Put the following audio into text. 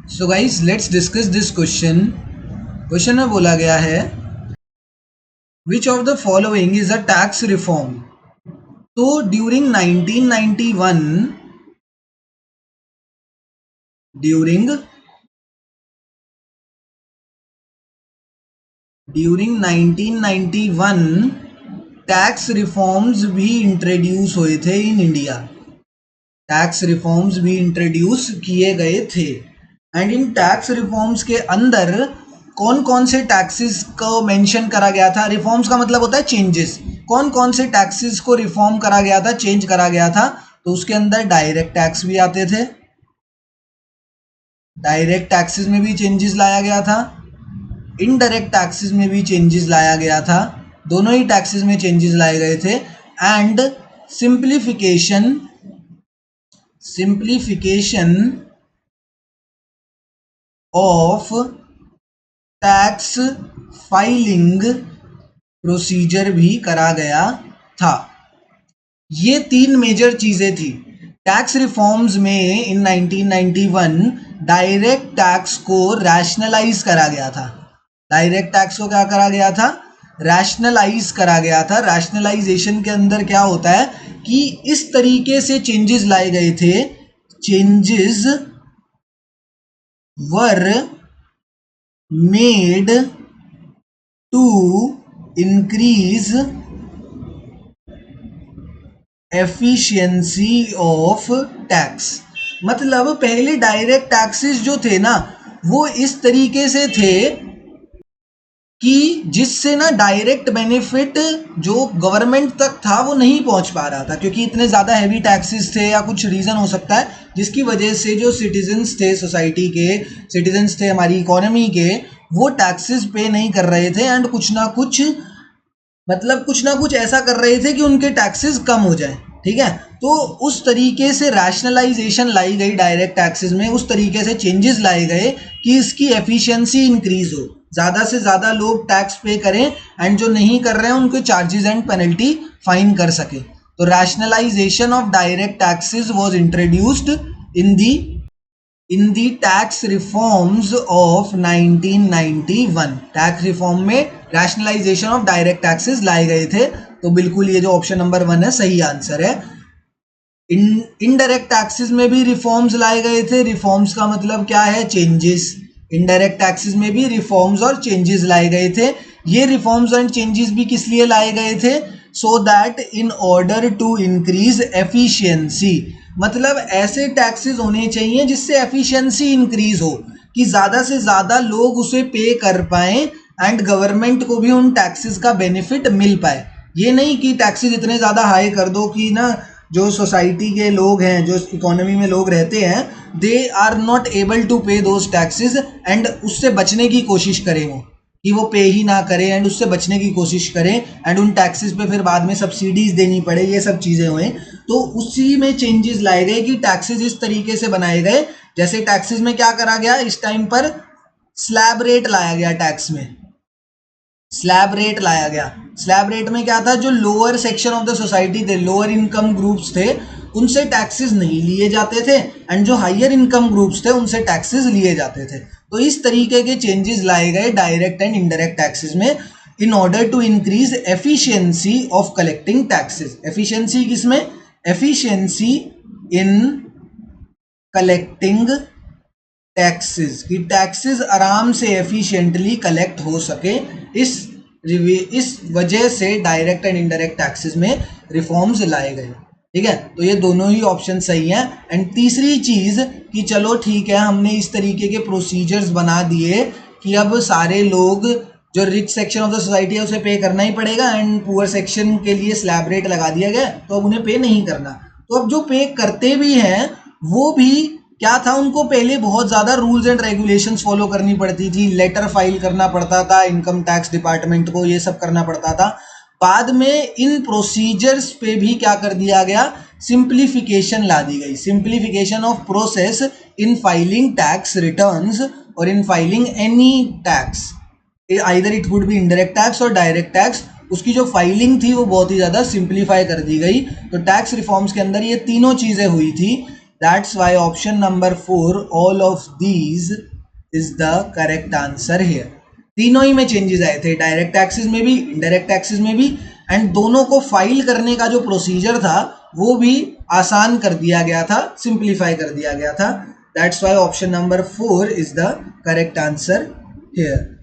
So guys let's discuss this question. Question में बोला गया है which of the following is a tax reform. तो ड्यूरिंग 1991 टैक्स रिफॉर्म्स भी इंट्रोड्यूस हुए थे इन इंडिया। टैक्स रिफॉर्म्स भी इंट्रोड्यूस किए गए थे एंड इन टैक्स रिफॉर्म्स के अंदर कौन कौन से टैक्सेस को मेंशन करा गया था। रिफॉर्म्स का मतलब होता है चेंजेस। कौन कौन से टैक्सेस को रिफॉर्म करा गया था, चेंज करा गया था। तो उसके अंदर डायरेक्ट टैक्स भी आते थे, डायरेक्ट टैक्सेस में भी चेंजेस लाया गया था, इनडायरेक्ट टैक्सेस में भी चेंजेस लाया गया था, दोनों ही टैक्सेस में चेंजेस लाए गए थे। And simplification of tax filing procedure भी करा गया था। ये तीन मेजर चीजें थी टैक्स रिफॉर्म्स में। इन 1991 डायरेक्ट टैक्स को रैशनलाइज करा गया था। डायरेक्ट टैक्स को क्या करा गया था, रैशनलाइज करा गया था। रैशनलाइजेशन के अंदर क्या होता है कि इस तरीके से चेंजेस लाए गए थे, changes were made to increase efficiency of tax. मतलब पहले डायरेक्ट टैक्सेस जो थे ना वो इस तरीके से थे कि जिससे ना डायरेक्ट बेनिफिट जो गवर्नमेंट तक था वो नहीं पहुंच पा रहा था, क्योंकि इतने ज़्यादा हैवी टैक्सेस थे या कुछ रीज़न हो सकता है जिसकी वजह से जो सिटीजन्स थे, सोसाइटी के सिटीजन्स थे, हमारी इकोनॉमी के, वो टैक्सेस पे नहीं कर रहे थे एंड कुछ ना कुछ ऐसा कर रहे थे कि उनके टैक्सेस कम हो जाए। ठीक है, तो उस तरीके से रैशनलाइजेशन लाई गई डायरेक्ट टैक्सेस में, उस तरीके से चेंजेस लाए गए कि इसकी एफिशिएंसी इंक्रीज हो, ज़्यादा से ज़्यादा लोग टैक्स पे करें एंड जो नहीं कर रहे हैं उनको चार्जेस एंड पेनल्टी फाइन कर सके। तो rationalisation of direct taxes was introduced in the tax reforms of 1991। Tax reform में रैशनलाइजेशन ऑफ डायरेक्ट टैक्सेस लाए गए थे। तो बिल्कुल ये जो ऑप्शन नंबर 1 है सही आंसर है। इनडायरेक्ट टैक्सेस में भी रिफॉर्म्स लाए गए थे। रिफॉर्म्स का मतलब क्या है, चेंजेस। इनडायरेक्ट टैक्सेस में भी रिफॉर्म्स और चेंजेस लाए गए थे। ये रिफॉर्म्स एंड चेंजेस भी किस लिए लाए गए थे, so that in order to increase efficiency. मतलब ऐसे टैक्सेस होने चाहिए जिससे एफिशिएंसी इंक्रीज हो, कि ज़्यादा से ज़्यादा लोग उसे पे कर पाएं एंड गवर्नमेंट को भी उन टैक्सेस का बेनिफिट मिल पाए। ये नहीं कि टैक्सेस इतने ज़्यादा हाई कर दो कि ना जो सोसाइटी के लोग हैं, जो इकोनॉमी में लोग रहते हैं, they are not able to pay those taxes and उससे बचने की कोशिश करें वो, कि वो पे ही ना करें एंड उससे बचने की कोशिश करें एंड उन टैक्सेस पे फिर बाद में सब्सिडीज देनी पड़े, ये सब चीज़ें हुए। तो उसी में चेंजेस लाए गए कि टैक्सेस इस तरीके से बनाए गए। जैसे टैक्सेस में क्या करा गया, इस टाइम पर स्लैब रेट लाया गया। टैक्स में स्लैब रेट लाया गया। स्लैब रेट में क्या था, जो lower section of the society थे, लोअर इनकम ग्रुप्स थे, उनसे टैक्सेस नहीं लिए जाते थे एंड जो हायर इनकम ग्रुप्स थे उनसे टैक्सेस लिए जाते थे। तो इस तरीके के चेंजेस लाए गए डायरेक्ट एंड इनडायरेक्ट टैक्सेस में in order to increase efficiency of collecting taxes. Efficiency किसमें, एफिशिएंसी इन कलेक्टिंग टैक्सेस, कि टैक्सेस आराम से एफिशिएंटली कलेक्ट हो सके। इस वजह से डायरेक्ट एंड इनडायरेक्ट टैक्सेस में रिफॉर्म्स लाए गए। ठीक है, तो ये दोनों ही ऑप्शन सही हैं। एंड तीसरी चीज कि चलो ठीक है, हमने इस तरीके के प्रोसीजर्स बना दिए कि अब सारे लोग, जो rich section of the society है उसे पे करना ही पड़ेगा एंड पुअर सेक्शन के लिए स्लैब रेट लगा दिया गया, तो अब उन्हें पे नहीं करना। तो अब जो पे करते भी हैं वो भी क्या था, उनको पहले बहुत ज़्यादा रूल्स एंड रेगुलेशंस फॉलो करनी पड़ती थी, लेटर फाइल करना पड़ता था इनकम टैक्स डिपार्टमेंट को, ये सब करना पड़ता था। बाद में इन प्रोसीजर्स पे भी क्या कर दिया गया, सिंप्लीफिकेशन ला दी गई। Simplification of process in filing tax returns और in filing any tax, either it would be indirect tax और डायरेक्ट टैक्स। उसकी जो फाइलिंग थी वो बहुत ही ज़्यादा सिंप्लीफाई कर दी गई। तो टैक्स रिफॉर्म्स के अंदर ये तीनों चीज़ें हुई थी that's why option number 4 all of these is the correct answer here. तीनों ही में चेंजेस आए थे, डायरेक्ट टैक्सेस में भी, इनडायरेक्ट टैक्सेस में भी, एंड दोनों को फाइल करने का जो प्रोसीजर था वो भी आसान कर दिया गया था, सिंप्लीफाई कर दिया गया था। That's why option number 4 is the correct answer here.